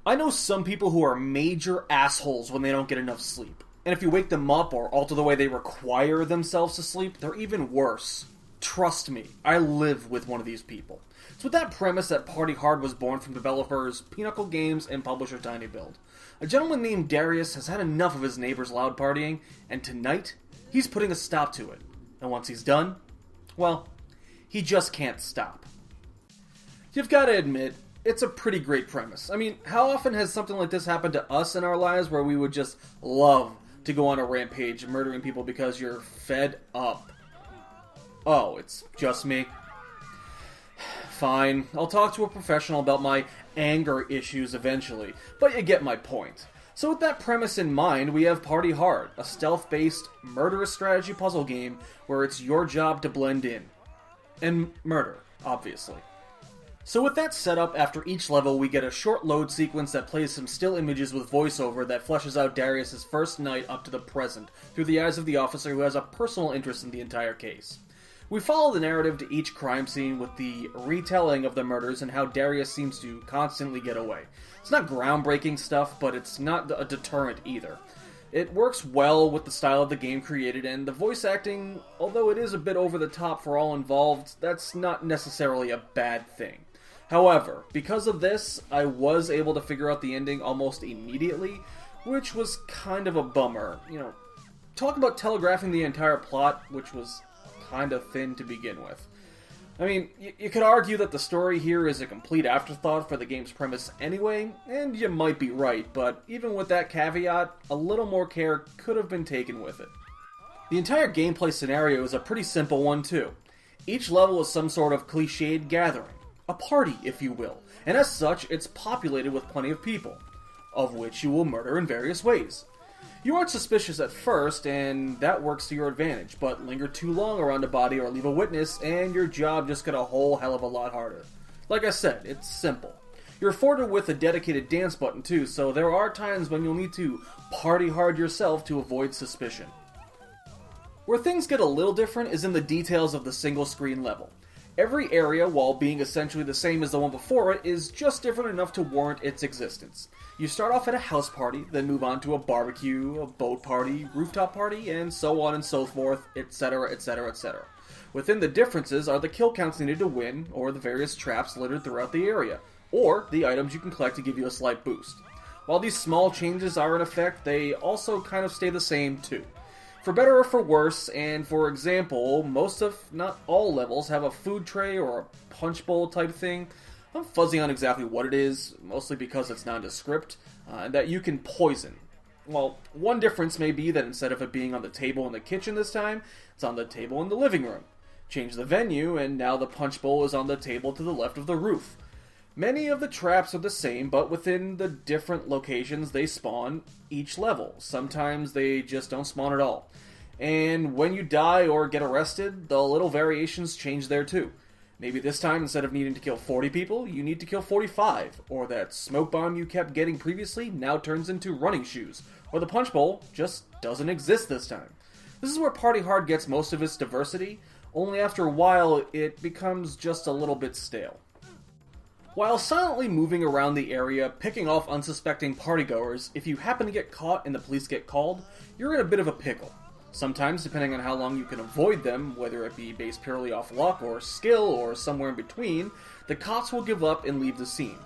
I know some people who are major assholes when they don't get enough sleep. And if you wake them up or alter the way they require themselves to sleep, they're even worse. Trust me, I live with one of these people. It's with that premise that Party Hard was born from developers Pinnacle Games and publisher tinyBuild. A gentleman named Darius has had enough of his neighbors' loud partying, and tonight, he's putting a stop to it. And once he's done, well, he just can't stop. You've got to admit, it's a pretty great premise. I mean, how often has something like this happened to us in our lives where we would just love to go on a rampage murdering people because you're fed up? Oh, it's just me? Fine, I'll talk to a professional about my anger issues eventually, but you get my point. So with that premise in mind, we have Party Hard, a stealth-based, murderous strategy puzzle game where it's your job to blend in. And murder, obviously. So with that setup, after each level we get a short load sequence that plays some still images with voiceover that fleshes out Darius' first night up to the present, through the eyes of the officer who has a personal interest in the entire case. We follow the narrative to each crime scene with the retelling of the murders and how Darius seems to constantly get away. It's not groundbreaking stuff, but it's not a deterrent either. It works well with the style of the game created, and the voice acting, although it is a bit over the top for all involved, that's not necessarily a bad thing. However, because of this, I was able to figure out the ending almost immediately, which was kind of a bummer. Talk about telegraphing the entire plot, which was kind of thin to begin with. I mean, you could argue that the story here is a complete afterthought for the game's premise anyway, and you might be right, but even with that caveat, a little more care could have been taken with it. The entire gameplay scenario is a pretty simple one too. Each level is some sort of cliched gathering, a party if you will, and as such it's populated with plenty of people, of which you will murder in various ways. You aren't suspicious at first, and that works to your advantage, but linger too long around a body or leave a witness, and your job just got a whole hell of a lot harder. Like I said, it's simple. You're afforded with a dedicated dance button too, so there are times when you'll need to party hard yourself to avoid suspicion. Where things get a little different is in the details of the single screen level. Every area, while being essentially the same as the one before it, is just different enough to warrant its existence. You start off at a house party, then move on to a barbecue, a boat party, rooftop party, and so on and so forth, etc, etc, etc. Within the differences are the kill counts needed to win, or the various traps littered throughout the area, or the items you can collect to give you a slight boost. While these small changes are in effect, they also kind of stay the same too. For better or for worse, and for example, most if not all levels have a food tray or a punch bowl type thing. I'm fuzzy on exactly what it is, mostly because it's nondescript, that you can poison. Well, one difference may be that instead of it being on the table in the kitchen this time, it's on the table in the living room. Change the venue, and now the punch bowl is on the table to the left of the roof. Many of the traps are the same, but within the different locations they spawn each level. Sometimes they just don't spawn at all. And when you die or get arrested, the little variations change there too. Maybe this time, instead of needing to kill 40 people, you need to kill 45, or that smoke bomb you kept getting previously now turns into running shoes, or the punch bowl just doesn't exist this time. This is where Party Hard gets most of its diversity, only after a while it becomes just a little bit stale. While silently moving around the area, picking off unsuspecting partygoers, if you happen to get caught and the police get called, you're in a bit of a pickle. Sometimes, depending on how long you can avoid them, whether it be based purely off luck or skill or somewhere in between, the cops will give up and leave the scene.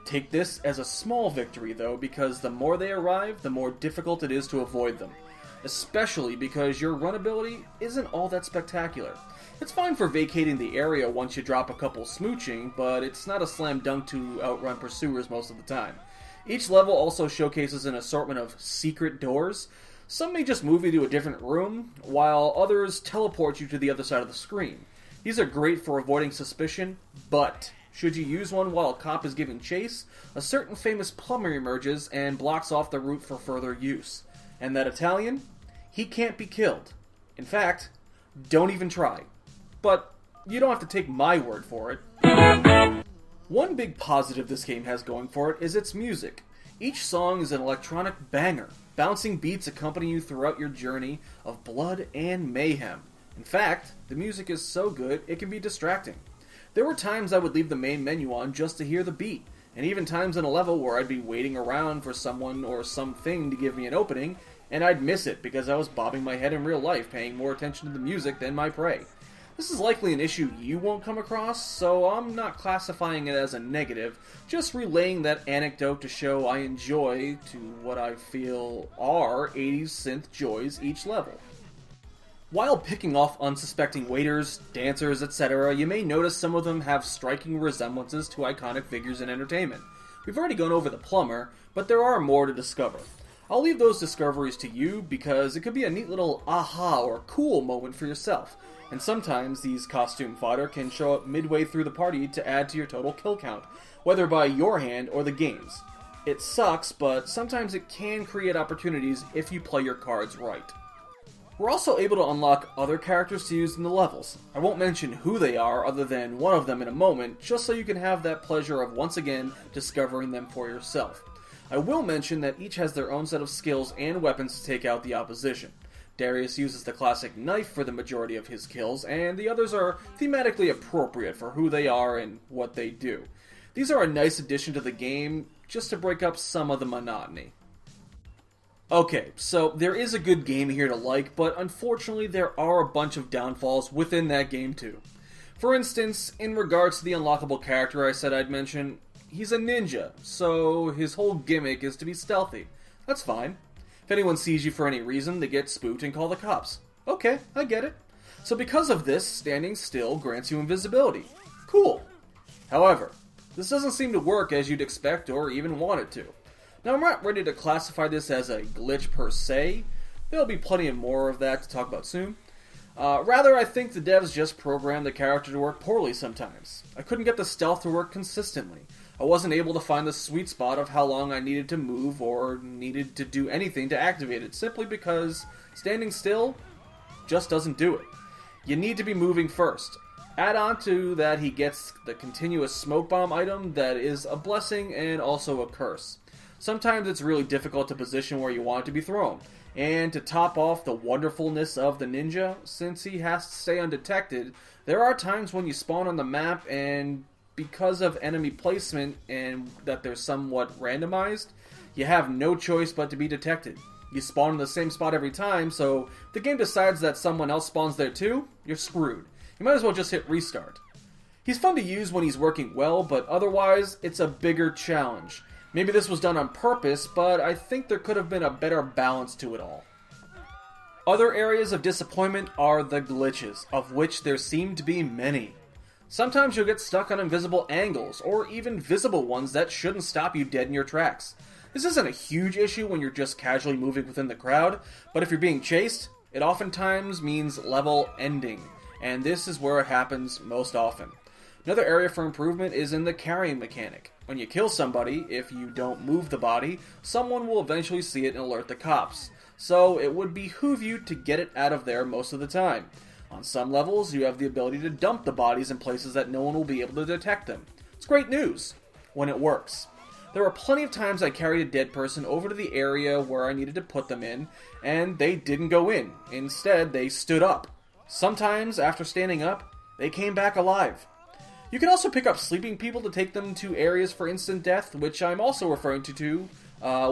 Take this as a small victory though, because the more they arrive, the more difficult it is to avoid them. Especially because your run ability isn't all that spectacular. It's fine for vacating the area once you drop a couple smooching, but it's not a slam dunk to outrun pursuers most of the time. Each level also showcases an assortment of secret doors. Some may just move you to a different room, while others teleport you to the other side of the screen. These are great for avoiding suspicion, but should you use one while a cop is giving chase, a certain famous plumber emerges and blocks off the route for further use. And that Italian? He can't be killed. In fact, don't even try. But you don't have to take my word for it. One big positive this game has going for it is its music. Each song is an electronic banger. Bouncing beats accompany you throughout your journey of blood and mayhem. In fact, the music is so good it can be distracting. There were times I would leave the main menu on just to hear the beat, and even times in a level where I'd be waiting around for someone or something to give me an opening, and I'd miss it because I was bobbing my head in real life, paying more attention to the music than my prey. This is likely an issue you won't come across, so I'm not classifying it as a negative, just relaying that anecdote to show I enjoy to what I feel are 80s synth joys each level. While picking off unsuspecting waiters, dancers, etc., you may notice some of them have striking resemblances to iconic figures in entertainment. We've already gone over the plumber, but there are more to discover. I'll leave those discoveries to you because it could be a neat little aha or cool moment for yourself, and sometimes these costume fodder can show up midway through the party to add to your total kill count, whether by your hand or the game's. It sucks, but sometimes it can create opportunities if you play your cards right. We're also able to unlock other characters to use in the levels. I won't mention who they are other than one of them in a moment, just so you can have that pleasure of once again discovering them for yourself. I will mention that each has their own set of skills and weapons to take out the opposition. Darius uses the classic knife for the majority of his kills, and the others are thematically appropriate for who they are and what they do. These are a nice addition to the game, just to break up some of the monotony. Okay, so there is a good game here to like, but unfortunately there are a bunch of downfalls within that game too. For instance, in regards to the unlockable character I said I'd mention, he's a ninja, so his whole gimmick is to be stealthy. That's fine. If anyone sees you for any reason, they get spooked and call the cops. Okay, I get it. So because of this, standing still grants you invisibility. Cool. However, this doesn't seem to work as you'd expect or even want it to. Now, I'm not ready to classify this as a glitch per se. There'll be plenty of more of that to talk about soon. Rather, I think the devs just programmed the character to work poorly sometimes. I couldn't get the stealth to work consistently. I wasn't able to find the sweet spot of how long I needed to move or needed to do anything to activate it, simply because standing still just doesn't do it. You need to be moving first. Add on to that he gets the continuous smoke bomb item that is a blessing and also a curse. Sometimes it's really difficult to position where you want it to be thrown. And to top off the wonderfulness of the ninja, since he has to stay undetected, there are times when you spawn on the map and because of enemy placement and that they're somewhat randomized, you have no choice but to be detected. You spawn in the same spot every time, so if the game decides that someone else spawns there too, you're screwed. You might as well just hit restart. He's fun to use when he's working well, but otherwise, it's a bigger challenge. Maybe this was done on purpose, but I think there could have been a better balance to it all. Other areas of disappointment are the glitches, of which there seem to be many. Sometimes you'll get stuck on invisible angles, or even visible ones that shouldn't stop you dead in your tracks. This isn't a huge issue when you're just casually moving within the crowd, but if you're being chased, it oftentimes means level ending, and this is where it happens most often. Another area for improvement is in the carrying mechanic. When you kill somebody, if you don't move the body, someone will eventually see it and alert the cops. So it would behoove you to get it out of there most of the time. On some levels, you have the ability to dump the bodies in places that no one will be able to detect them. It's great news, when it works. There were plenty of times I carried a dead person over to the area where I needed to put them in, and they didn't go in. Instead, they stood up. Sometimes, after standing up, they came back alive. You can also pick up sleeping people to take them to areas for instant death, which I'm also referring to,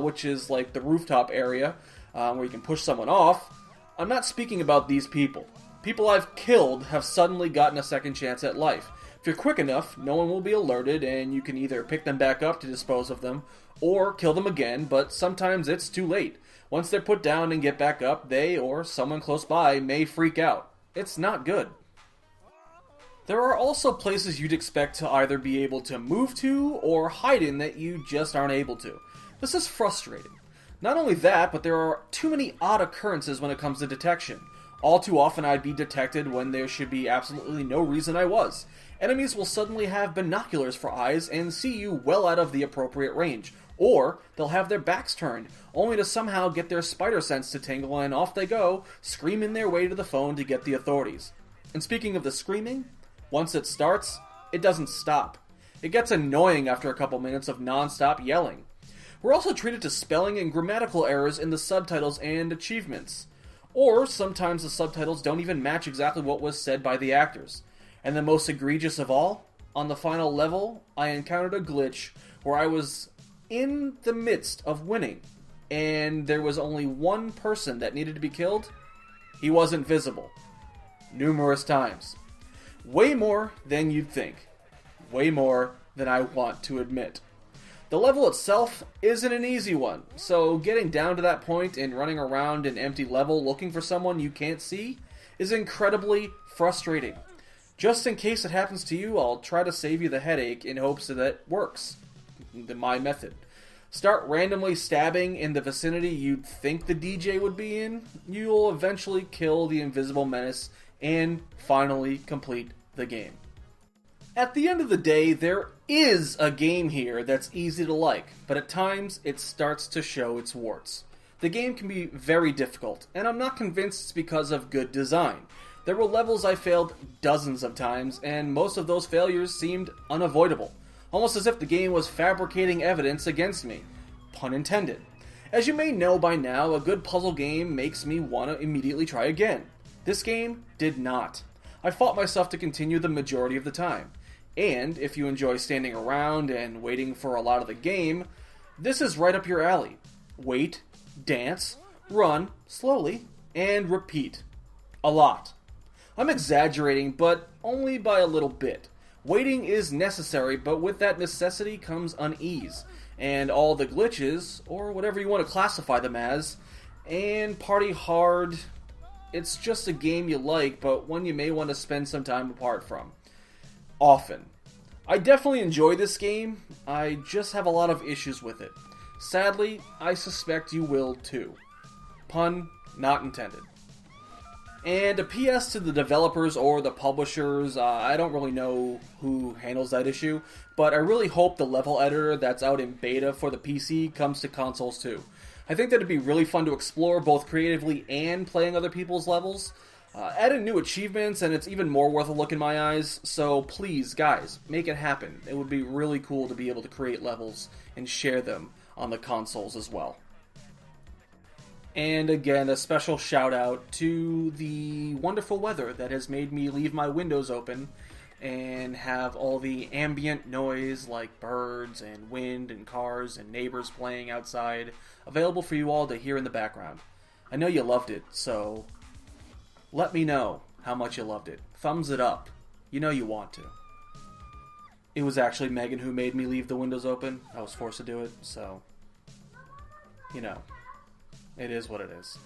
which is like the rooftop area, where you can push someone off. I'm not speaking about these people. People I've killed have suddenly gotten a second chance at life. If you're quick enough, no one will be alerted, and you can either pick them back up to dispose of them, or kill them again, but sometimes it's too late. Once they're put down and get back up, they, or someone close by, may freak out. It's not good. There are also places you'd expect to either be able to move to, or hide in that you just aren't able to. This is frustrating. Not only that, but there are too many odd occurrences when it comes to detection. All too often I'd be detected when there should be absolutely no reason I was. Enemies will suddenly have binoculars for eyes and see you well out of the appropriate range. Or they'll have their backs turned, only to somehow get their spider sense to tingle and off they go, screaming their way to the phone to get the authorities. And speaking of the screaming, once it starts, it doesn't stop. It gets annoying after a couple minutes of non-stop yelling. We're also treated to spelling and grammatical errors in the subtitles and achievements. Or sometimes the subtitles don't even match exactly what was said by the actors. And the most egregious of all, on the final level, I encountered a glitch where I was in the midst of winning, and there was only one person that needed to be killed. He wasn't visible. Numerous times. Way more than you'd think. Way more than I want to admit. The level itself isn't an easy one, so getting down to that point and running around an empty level looking for someone you can't see is incredibly frustrating. Just in case it happens to you, I'll try to save you the headache in hopes that it works. My method. Start randomly stabbing in the vicinity you'd think the DJ would be in. You'll eventually kill the invisible menace and finally complete the game. At the end of the day, there is a game here that's easy to like, but at times it starts to show its warts. The game can be very difficult, and I'm not convinced it's because of good design. There were levels I failed dozens of times, and most of those failures seemed unavoidable. Almost as if the game was fabricating evidence against me. Pun intended. As you may know by now, a good puzzle game makes me want to immediately try again. This game did not. I fought myself to continue the majority of the time. And if you enjoy standing around and waiting for a lot of the game, this is right up your alley. Wait, dance, run, slowly, and repeat. A lot. I'm exaggerating, but only by a little bit. Waiting is necessary, but with that necessity comes unease, and all the glitches, or whatever you want to classify them as, and Party Hard, it's just a game you like, but one you may want to spend some time apart from. Often. I definitely enjoy this game, I just have a lot of issues with it. Sadly, I suspect you will too. Pun not intended. And a PS to the developers or the publishers, I don't really know who handles that issue, but I really hope the level editor that's out in beta for the PC comes to consoles too. I think that'd be really fun to explore both creatively and playing other people's levels. Add in new achievements and it's even more worth a look in my eyes, so please, guys, make it happen. It would be really cool to be able to create levels and share them on the consoles as well. And again, a special shout out to the wonderful weather that has made me leave my windows open and have all the ambient noise like birds and wind and cars and neighbors playing outside available for you all to hear in the background. I know you loved it, so let me know how much you loved it. Thumbs it up. You know you want to. It was actually Megan who made me leave the windows open. I was forced to do it, so, you know. It is what it is.